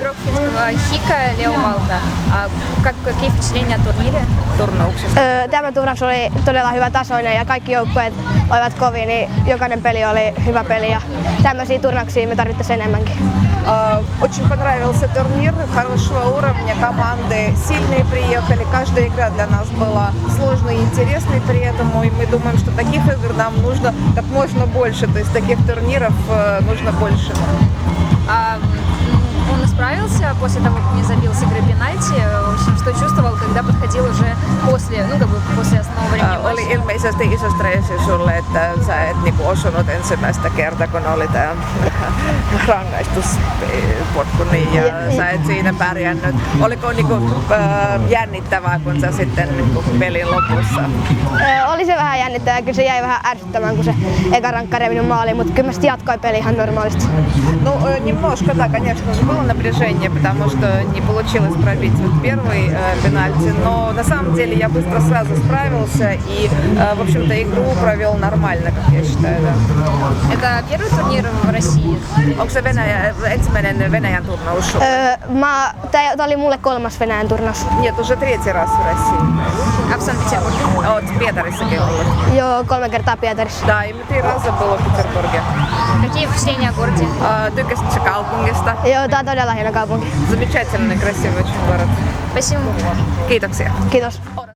игрок финского Хика Лео Малта. Какие впечатления о турнире? Tämä turnaus oli todella hyvä tasoinen ja kaikki joukkueet olivat kovin, niin jokainen peli oli hyvä peli ja tämmöisiä turnauksia me tarvittaisiin enemmänkin. Очень понравился турнир, хорошего уровня, команды сильные приехали, каждая игра для нас была сложной и интересной при этом, и мы думаем, что таких игр нам нужно как можно больше, то есть таких турниров нужно больше. Он sправился после того, как не забил с игры пенальти. В общем, что чувствовал, когда подходил уже после основного времени? Oli ilmeisesti iso stressi sulle, että sä et niinku osunut ensimmäistä kertaa, kun oli tää rangaistuspotku niin, ja sä et siinä pärjännyt. Oliko niinku jännittävää, kun sä sitten niinku pelin lopussa? Oli se vähän jännittävää, kyllä se jäi vähän ärsyttämään, kun se eka rankkari ei mennyt maaliin, mutta kyllä mä sitten jatkoin peli ihan normaalisti. Ну, немножко, да, конечно же, было напряжение, потому что не получилось пробить вот первый пенальти, но на самом деле я быстро сразу справился и, в общем-то, игру провел нормально, как я считаю, да. Это первый турнир в России? Onko se ensimmäinen Venäjän turnaus? Tää oli mulle 3. Venäjän turnaus. Нет, уже 3 раз в России. А в Санкт-Петербурге? Oot Pietarissakin ollut? Joo, 3 kertaa Pietarissa. Да, и мы 3 раза было в Петербурге. Какие впечатления о городе? Tykkäsit sä kaupungista? Joo, tää on todella hieno kaupunki. Замечательный, красивый очень город. Спасибо. Kiitoksia. Kiitos.